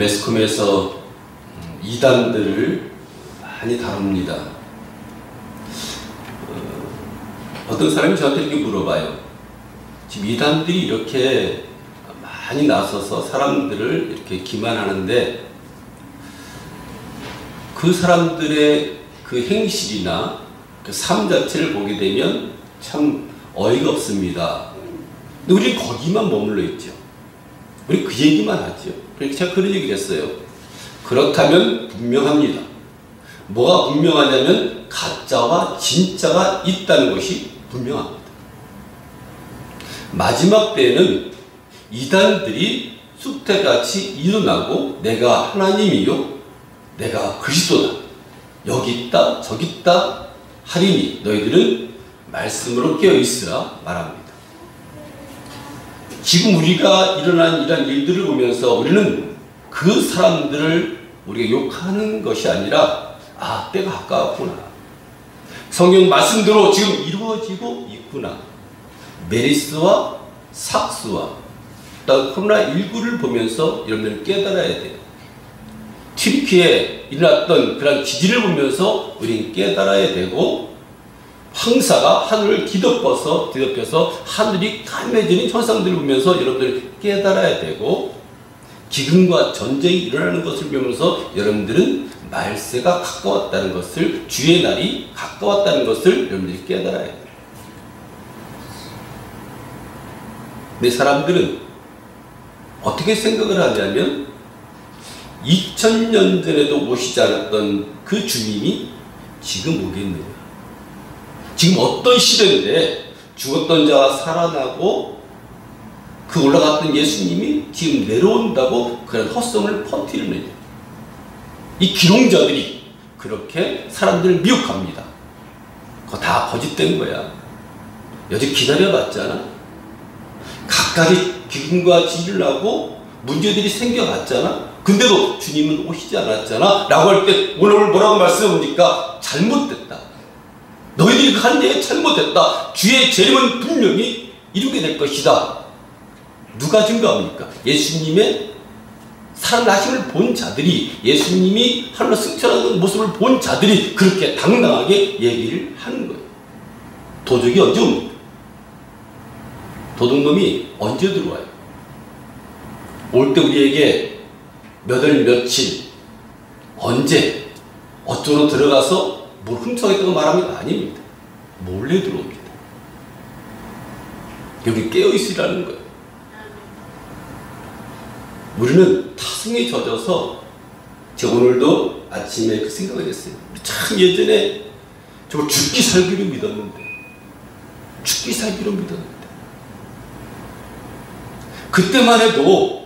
매스컴에서 이단들을 많이 다룹니다. 어떤 사람이 저한테 이렇게 물어봐요. 지금 이단들이 이렇게 많이 나서서 사람들을 이렇게 기만하는데 그 사람들의 그 행실이나 그 삶 자체를 보게 되면 참 어이가 없습니다. 근데 우리 거기만 머물러 있죠. 우리 그 얘기만 하죠. 그래서 제가 그런 얘기를 했어요. 그렇다면 분명합니다. 뭐가 분명하냐면 가짜와 진짜가 있다는 것이 분명합니다. 마지막 때에는 이단들이 쑥대같이 일어나고 내가 하나님이요 내가 그리스도다 여기 있다 저기 있다 하리니 너희들은 말씀으로 깨어있으라 말합니다. 지금 우리가 일어난 이런 일들을 보면서 우리는 그 사람들을 우리가 욕하는 것이 아니라 때가 가까웠구나. 성경 말씀대로 지금 이루어지고 있구나. 메리스와 삭스와 코로나19를 보면서 여러분들은 깨달아야 돼요. 튀르키에 일어났던 그런 지진을 보면서 우리는 깨달아야 되고 황사가 하늘을 뒤덮여서 하늘이 까매지는 현상들을 보면서 여러분들이 깨달아야 되고 기근과 전쟁이 일어나는 것을 보면서 여러분들은 말세가 가까웠다는 것을 주의 날이 가까웠다는 것을 여러분들이 깨달아야 돼요. 근데 사람들은 어떻게 생각을 하냐면 2000년 전에도 오시지 않았던 그 주님이 지금 오겠느냐. 지금 어떤 시대인데 죽었던 자가 살아나고 그 올라갔던 예수님이 지금 내려온다고 그런 헛성을 퍼뜨리느냐. 이 기롱자들이 그렇게 사람들을 미혹합니다. 그거 다 거짓된 거야. 여지 기다려봤잖아. 각각의 기근과 지진을 하고 문제들이 생겨났잖아. 근데도 주님은 오시지 않았잖아 라고 할 때 오늘 뭐라고 말씀합니까? 잘못됐다. 너희들이 한 일이 잘못됐다. 주의 재림은 분명히 이루게 될 것이다. 누가 증거합니까? 예수님의 살아나심을 본 자들이, 예수님이 하늘로 승천하는 모습을 본 자들이 그렇게 당당하게 얘기를 하는 거예요. 도적이 언제 옵니까? 도둑놈이 언제 들어와요? 올 때 우리에게 몇 월 며칠 언제 어쩌로 들어가서 뭘 훔쳐겠다고 말하는 거 아닙니다. 몰래 들어옵니다. 여기 깨어있으라는 거예요. 우리는 타성에 젖어서 제가 오늘도 아침에 그 생각을 했어요. 참 예전에 정말 죽기 살기로 믿었는데 그때만 해도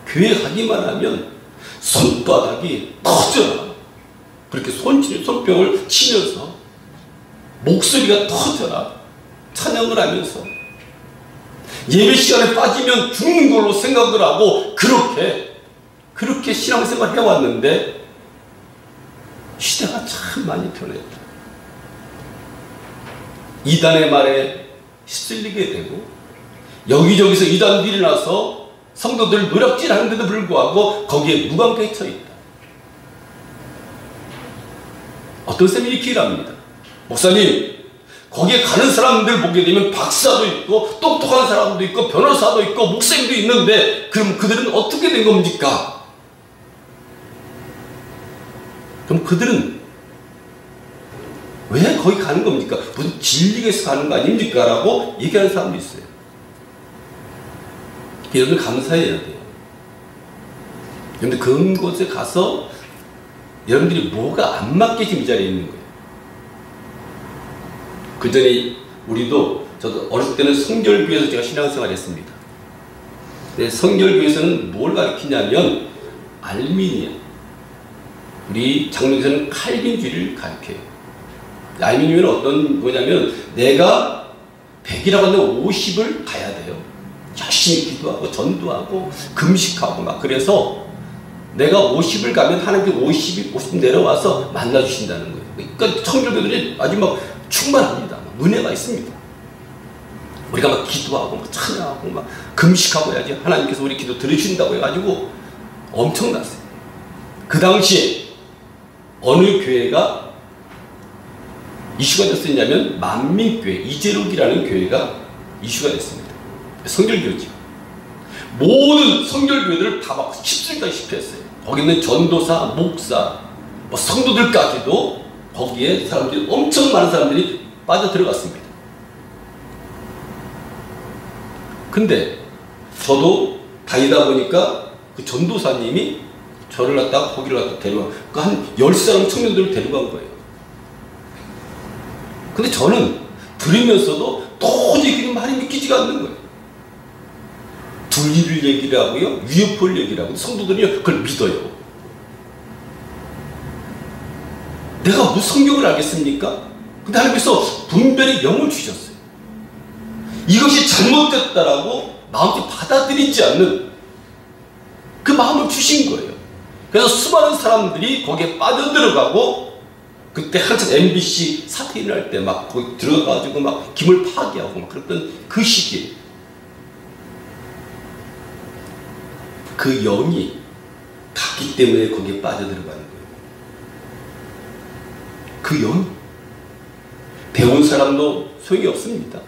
교회 가기만 하면 손바닥이 터져라. 그렇게 손뼉을 치면서 목소리가 터져라. 찬양을 하면서 예배 시간에 빠지면 죽는 걸로 생각을 하고 그렇게 신앙생활을 해왔는데 시대가 참 많이 변했다. 이단의 말에 휩쓸리게 되고 여기저기서 이단들이 일어나서 성도들을 노략질하는데도 불구하고 거기에 무관하게 처있다. 어떤 쌤이 이렇게 일합니다. 목사님, 거기에 가는 사람들 보게 되면 박사도 있고 똑똑한 사람도 있고 변호사도 있고 목사님도 있는데 그럼 그들은 어떻게 된 겁니까? 그럼 그들은 왜 거기 가는 겁니까? 무슨 진리가 있어서 가는 거 아닙니까? 라고 얘기하는 사람도 있어요. 여러분 감사해야 돼요. 그런데 그런 곳에 가서 여러분들이 뭐가 안 맞게 지금 이 자리에 있는 거예요. 그 전에 저도 어렸을 때는 성결교회에서 제가 신앙생활 했습니다. 근데 성결교회에서는 뭘 가르치냐면 알미니아. 우리 장로교에서는 칼빈주의를 가르쳐요. 알미니아는 어떤 거냐면 내가 100이라고 하는데 50을 가야 돼요. 열심히 기도하고 전도하고 금식하고 막 그래서 내가 50을 가면 하나님께 50 내려와서 만나주신다는 거예요. 그러니까 청결교들이 아주 막 충만합니다. 은혜가 있습니다. 우리가 막 기도하고 막 찬양하고 막 금식하고 해야지 하나님께서 우리 기도 들으신다고 해가지고 엄청났어요. 그 당시에 어느 교회가 이슈가 됐었냐면 만민교회, 이재록이라는 교회가 이슈가 됐습니다. 성결교회죠. 모든 성결교회들을 다 막 휩쓸다시피 했어요. 거기 있는 전도사, 목사, 뭐 성도들까지도 거기에 사람들이, 엄청 많은 사람들이 빠져 들어갔습니다. 근데 저도 다니다 보니까 그 전도사님이 저를 갖다가 거기를 갖다 데려가, 그 한 10사람 청년들을 데려간 거예요. 근데 저는 들으면서도 도저히 그 말이 믿기지가 않는 거예요. 둘리를 얘기를 하고요, UFO를 얘기를 하고, 성도들이 그걸 믿어요. 내가 무슨 성경을 알겠습니까? 근데 하나님께서 분별의 영을 주셨어요. 이것이 잘못됐다라고 마음속에 받아들이지 않는 그 마음을 주신 거예요. 그래서 수많은 사람들이 거기에 빠져들어가고, 그때 한참 MBC 사태 일어날 때 막 거기 들어가가지고 막 기물 파괴하고 막 그랬던 그 시기에 그 영이 갔기 때문에 거기에 빠져들어가는 거예요. 그 영이. 배운 사람도 소용이 없습니다.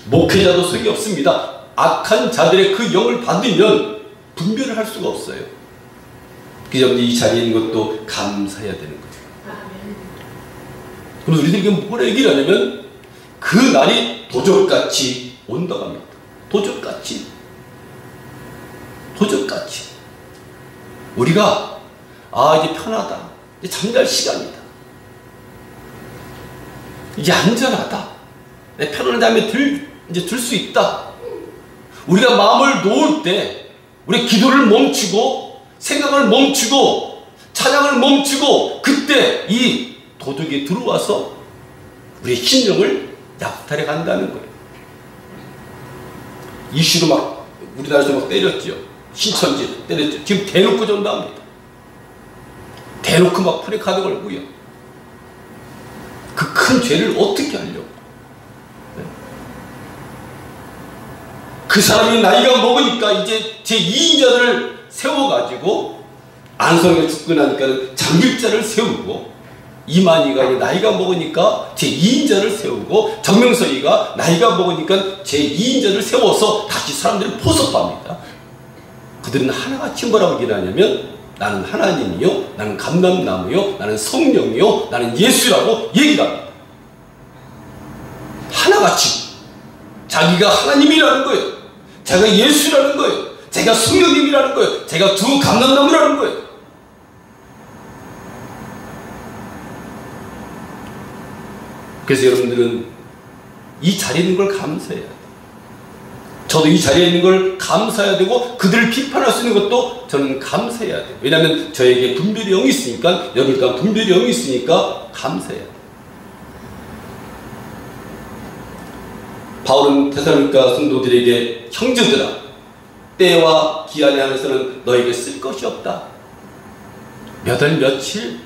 목회자도 소용이 없습니다. 악한 자들의 그 영을 받으면 분별을 할 수가 없어요. 그래서 이 자리에 있는 것도 감사해야 되는 거예요. 그럼 우리들에게 뭐라 얘기를 하냐면 그 날이 도적같이 온다고 합니다. 도적같이. 도적같이. 우리가 이제 편하다. 이제 잠잘 시간이다. 이제 안전하다. 내 편안한 잠에 이제 들 수 있다. 우리가 마음을 놓을 때 우리 기도를 멈추고 생각을 멈추고 찬양을 멈추고 그때 이 도둑이 들어와서 우리의 심령을 약탈해 간다는 거예요. 이슈로 막 우리나라에서 막 때렸죠. 신천지 때렸죠. 지금 대놓고 전도합니다. 대놓고 막 프레카드 걸고요. 그 큰 죄를 어떻게 하려고. 그 사람이 나이가 먹으니까 이제 제2인자를 세워가지고 안성에 죽고 나니까 장길자를 세우고, 이만희가 이제 나이가 먹으니까 제2인자를 세우고, 정명석이가 나이가 먹으니까 제2인자를 세워서 다시 사람들을 포섭합니다. 그들은 하나같이 뭐라고 얘기를 하냐면 나는 하나님이요, 나는 감람나무요, 나는 성령이요, 나는 예수라고 얘기를 합니다. 하나같이 자기가 하나님이라는 거예요. 자기가 예수라는 거예요. 자기가 성령님이라는 거예요. 자기가 두 감람나무라는 거예요. 그래서 여러분들은 이 자리에 있는 걸 감사해야 돼요. 저도 이 자리에 있는 걸 감사해야 되고, 그들을 비판할 수 있는 것도 저는 감사해야 돼요. 왜냐하면 저에게 분별의 영이 있으니까, 여러분과 분별의 영이 있으니까 감사해야 돼요. 바울은 데살로니가 성도들에게 형제들아, 때와 기한에 한해서는 너에게 쓸 것이 없다. 몇 월 며칠,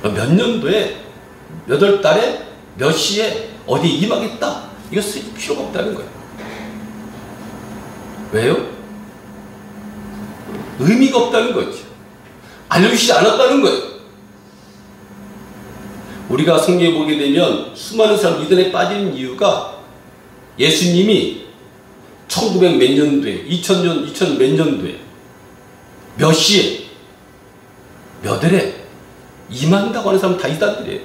몇 년도에, 몇 월 달에, 몇 시에 어디 임하겠다. 이거 쓸 필요가 없다는 거예요. 왜요? 의미가 없다는 거죠. 알려주시지 않았다는 거예요. 우리가 성경에 보게 되면 수많은 사람 이단에 빠지는 이유가 예수님이 1900 몇 년도에, 2000년, 2000 몇 년도에, 몇 시에, 몇 월에 임한다고 하는 사람 다 이단들이에요.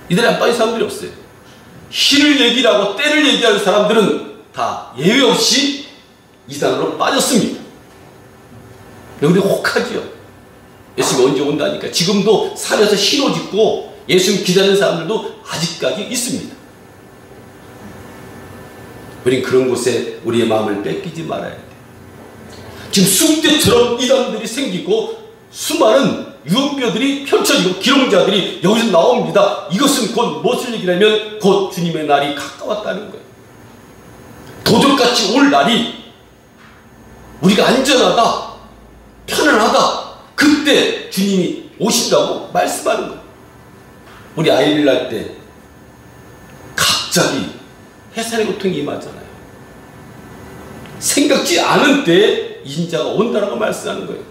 이단에 안 빠진 사람들이 없어요. 시를 얘기를 하고 때를 얘기하는 사람들은 다 예외 없이 이단으로 빠졌습니다. 우리 혹하지요. 예수님이 언제 온다니까. 지금도 산에서 시로 짓고 예수님 기다리는 사람들도 아직까지 있습니다. 우린 그런 곳에 우리의 마음을 뺏기지 말아야 돼요. 지금 수국대처럼 이단들이 생기고 수많은 유언비어들이 펼쳐지고 기록자들이 여기서 나옵니다. 이것은 곧 무엇을 얘기하면 곧 주님의 날이 가까웠다는 거예요. 도적같이 올 날이 우리가 안전하다, 편안하다, 그때 주님이 오신다고 말씀하는 거예요. 우리 아이를 낳을 때 갑자기 해산의 고통이 임하잖아요. 생각지 않은 때에 인자가 온다라고 말씀하는 거예요.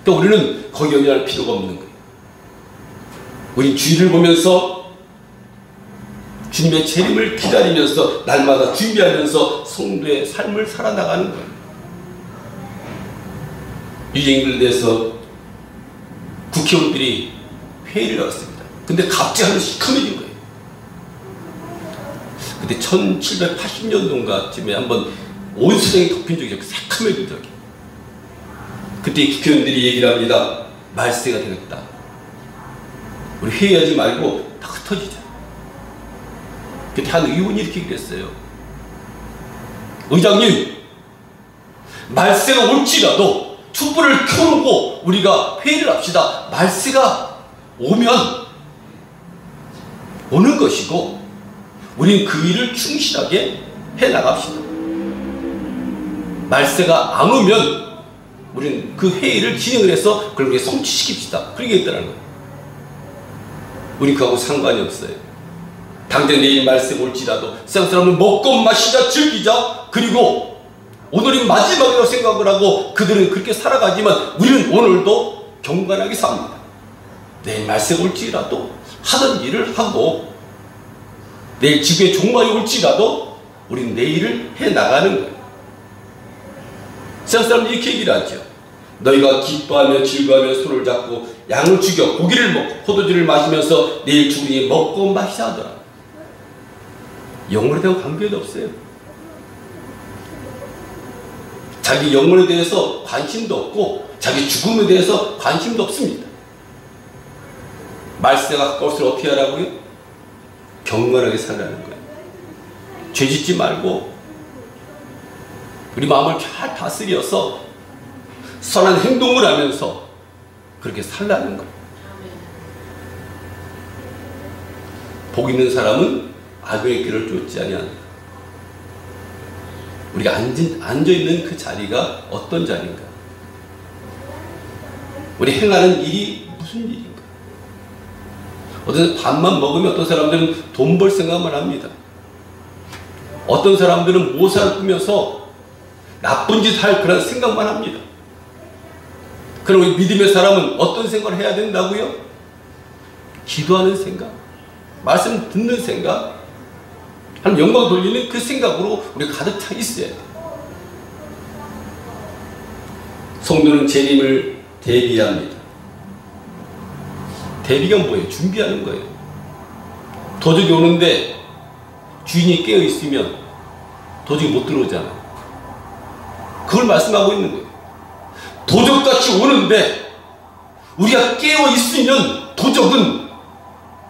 그러니까 우리는 거기 연연할 필요가 없는 거예요. 우리 주위를 보면서 주님의 재림을 기다리면서 날마다 준비하면서 성도의 삶을 살아나가는 거예요. 유대인들에 대해서 국회의원들이 회의를 열었습니다. 근데 갑자기 하늘이 시커매진 거예요. 근데 1780년도인가쯤에 한번 온 세상이 덮인 적이 있어요. 새카매진 적이. 그때 국회의원들이 얘기를 합니다. 말세가 되겠다. 우리 회의하지 말고 다 흩어지자. 그때 한 의원이 이렇게 얘기했어요. 의장님, 말세가 올지라도 촛불을 켜놓고 우리가 회의를 합시다. 말세가 오면 오는 것이고 우린 그 일을 충실하게 해나갑시다. 말세가 안 오면 우린 그 회의를 진행을 해서 그걸 성취시킵시다. 그렇게 했다는 거예요. 우린 그하고 상관이 없어요. 당장 내일 말세 올지라도 세상 사람은 먹고 마시자 즐기자, 그리고 오늘이 마지막이라고 생각을 하고 그들은 그렇게 살아가지만 우리는 오늘도 경건하게 삽니다. 내일 말세 올지라도 하던 일을 하고 내일 지구의 종말이 올지라도 우리는 내일을 해나가는 거예요. 세상 사람들이 이렇게 얘기를 하죠. 너희가 기뻐하며 즐거워하며 손을 잡고 양을 죽여 고기를 먹고 포도주를 마시면서 내일 죽으니 먹고 마시자 하더라. 영혼에 대한 관계도 없어요. 자기 영혼에 대해서 관심도 없고 자기 죽음에 대해서 관심도 없습니다. 말세가 가까울수록 어떻게 하라고요? 경건하게 살라는 거예요. 죄짓지 말고 우리 마음을 잘 다스려서 선한 행동을 하면서 그렇게 살라는 거예요. 복 있는 사람은 악의 길을 쫓지 아니한다. 우리가 앉아있는 그 자리가 어떤 자리인가? 우리 행하는 일이 무슨 일인가? 어떤 밥만 먹으면 어떤 사람들은 돈 벌 생각만 합니다. 어떤 사람들은 모사를 꾸며서 나쁜 짓 할 그런 생각만 합니다. 그럼 우리 믿음의 사람은 어떤 생각을 해야 된다고요? 기도하는 생각, 말씀 듣는 생각, 하나님 영광 돌리는 그 생각으로 우리가 가득 차 있어야 돼요. 성도는 재림을 대비합니다. 대비가 뭐예요? 준비하는 거예요. 도적이 오는데 주인이 깨어 있으면 도적이 못 들어오잖아요. 그걸 말씀하고 있는 거예요. 도적같이 오는데 우리가 깨어 있으면 도적은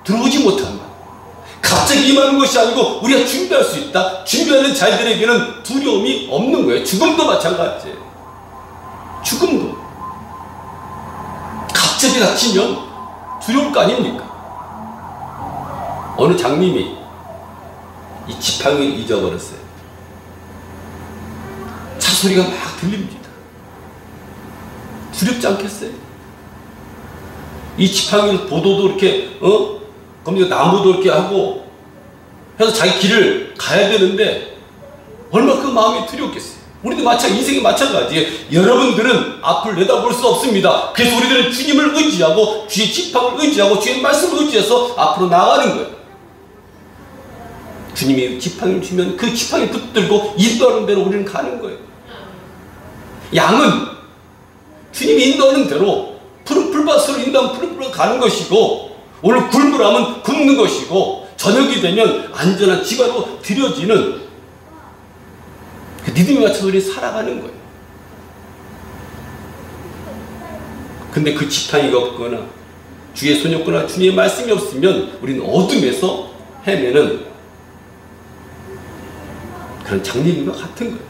들어오지 못한다. 갑자기 임하는 것이 아니고 우리가 준비할 수 있다. 준비하는 자들에게는 두려움이 없는 거예요. 죽음도 마찬가지예요. 죽음도 갑자기 닥치면 두려울 거 아닙니까? 어느 장님이 이 지팡이를 잊어버렸어요. 차 소리가 막 들립니다. 두렵지 않겠어요? 이 지팡이를 보도도 이렇게 그럼 나무도 이렇게 하고 해서 자기 길을 가야 되는데 얼마나 그 마음이 두렵겠어요. 우리도 인생이 마찬가지예요. 여러분들은 앞을 내다볼 수 없습니다. 그래서 우리들은 주님을 의지하고 주의 지팡이를 의지하고 주의 말씀을 의지해서 앞으로 나가는 거예요. 주님이 지팡이를 주면 그 지팡이 붙들고 인도하는 대로 우리는 가는 거예요. 양은 주님이 인도하는 대로 푸른 풀밭으로 인도하면 푸른 풀밭으로 가는 것이고, 오늘 굶으라면 굶는 것이고, 저녁이 되면 안전한 집안으로 들여지는 그 리듬에 맞춰서 우리 살아가는 거예요. 근데 그 지팡이가 없거나 주의 손이 없거나 주님의 말씀이 없으면 우리는 어둠에서 헤매는 그런 장님과 같은 거예요.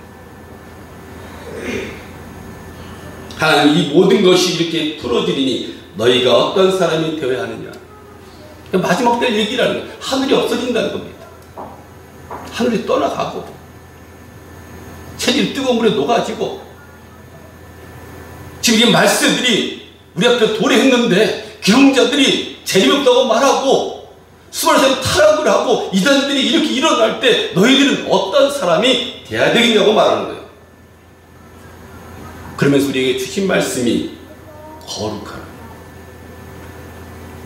하나님, 이 모든 것이 이렇게 풀어지리니 너희가 어떤 사람이 되어야 하느냐. 마지막 때 얘기를 하는 거예요. 하늘이 없어진다는 겁니다. 하늘이 떠나가고 체질이 뜨거운 물에 녹아지고, 지금 이 말세들이 우리 앞에 도래했는데 기록자들이 재미없다고 말하고 수많은 사람이 타락을 하고 이단들이 이렇게 일어날 때 너희들은 어떤 사람이 돼야 되겠냐고 말하는 거예요. 그러면서 우리에게 주신 말씀이 거룩하라.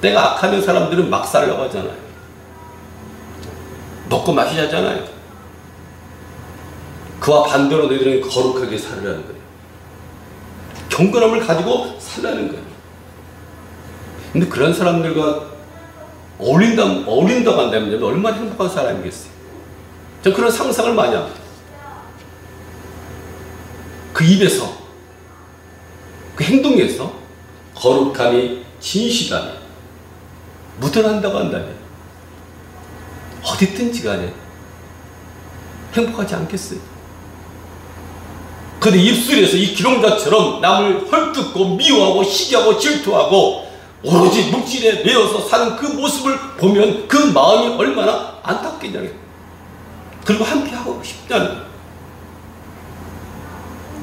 때가 악하면 사람들은 막 살려고 하잖아요. 먹고 마시자잖아요. 그와 반대로 너희들은 거룩하게 살으라는 거예요. 경건함을 가지고 살라는 거예요. 근데 그런 사람들과 어울린다고 한다면 얼마나 행복한 사람이겠어요. 저 그런 상상을 많이 합니다. 그 입에서, 그 행동에서 거룩함이 진실하며 묻어난다고 한다면 어디든지 간에 행복하지 않겠어요. 그런데 입술에서 이 기롱자처럼 남을 헐뜯고 미워하고 시기하고 질투하고 오로지 물질에 매여서 사는 그 모습을 보면 그 마음이 얼마나 안타깝겠냐고요. 그리고 함께하고 싶다는 거예요.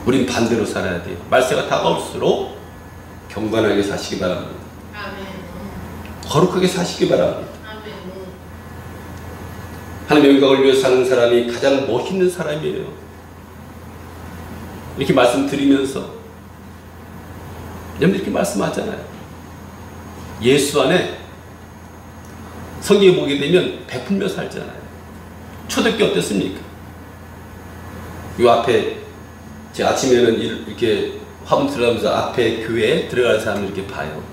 우린 반대로 살아야 돼요. 말세가 다가올수록 경건하게 사시기 바랍니다. 거룩하게 사시기 바랍니다. 하나님의 영광을 위해 사는 사람이 가장 멋있는 사람이에요. 이렇게 말씀드리면서 여러분 이렇게 말씀하잖아요. 예수 안에 성경에 보게 되면 베풀며 살잖아요. 초대교회 어땠습니까? 이 앞에 제 아침에는 이렇게 화분 들어가면서 앞에 교회에 들어가는 사람을 이렇게 봐요.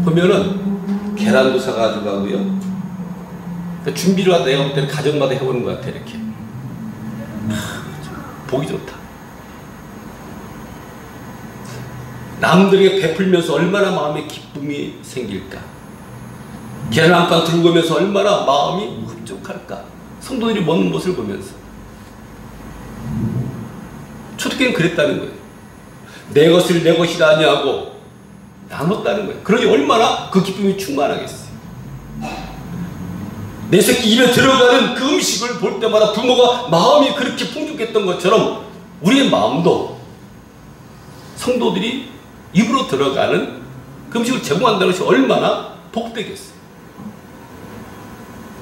보면은 계란도 사가지고 가고요. 그러니까 준비를 하다 내가 볼 때는 가정마다 해보는 것 같아. 이렇게 보기 좋다. 남들에게 베풀면서 얼마나 마음에 기쁨이 생길까. 계란 한 판 들고 오면서 얼마나 마음이 흡족할까. 성도들이 먹는 모습을 보면서. 초대교회는 그랬다는 거예요. 내 것을 내 것이라 하냐고 나눴다는 거예요. 그러니 얼마나 그 기쁨이 충만하겠어요. 내 새끼 입에 들어가는 그 음식을 볼 때마다 부모가 마음이 그렇게 풍족했던 것처럼 우리의 마음도 성도들이 입으로 들어가는 그 음식을 제공한다는 것이 얼마나 복되겠어요.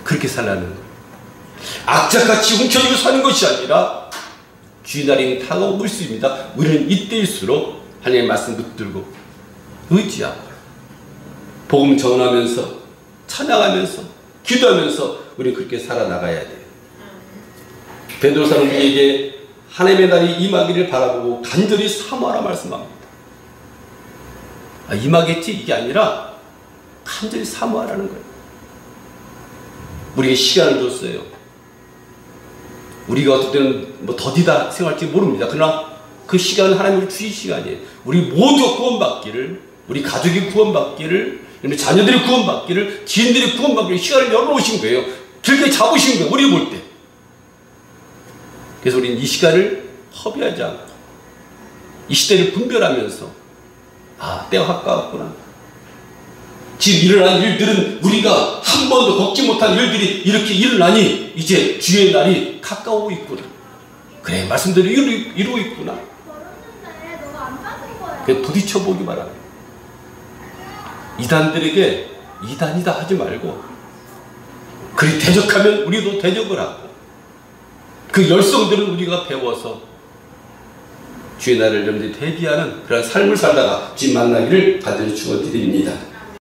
그렇게 살라는 거예요. 악착같이 훔쳐지고 사는 것이 아니라 주의 날이 다가오고 있습니다. 우리는 이때일수록 하나님의 말씀 붙들고 의지하고 복음 전하면서 찬양하면서 기도하면서 우리는 그렇게 살아나가야 돼요. 베드로사는 우리에게 하나님의 날이 임하기를 바라보고 간절히 사모하라 말씀합니다. 임하겠지 이게 아니라 간절히 사모하라는 거예요. 우리에게 시간을 줬어요. 우리가 어떨 때는 뭐 더디다 생각할지 모릅니다. 그러나 그 시간은 하나님이 주신 시간이에요. 우리 모두가 구원받기를, 우리 가족이 구원받기를, 자녀들이 구원받기를, 지인들이 구원받기를 시간을 열어놓으신 거예요. 길게 잡으신 거예요. 우리 볼 때. 그래서 우리는 이 시간을 허비하지 않고 이 시대를 분별하면서 때가 가까웠구나. 지금 일어난 일들은 우리가 한 번도 겪지 못한 일들이 이렇게 일어나니 이제 주의 날이 가까우고 있구나. 그래 말씀대로 이루고 있구나. 그래 부딪혀보기 바랍니다. 이단들에게 이단이다 하지 말고 그리 대적하면 우리도 대적을 하고 그 열성들은 우리가 배워서 주의 날을 여러분들이 대비하는 그런 삶을 살다가 주님 만나기를 간절히 축원드립니다.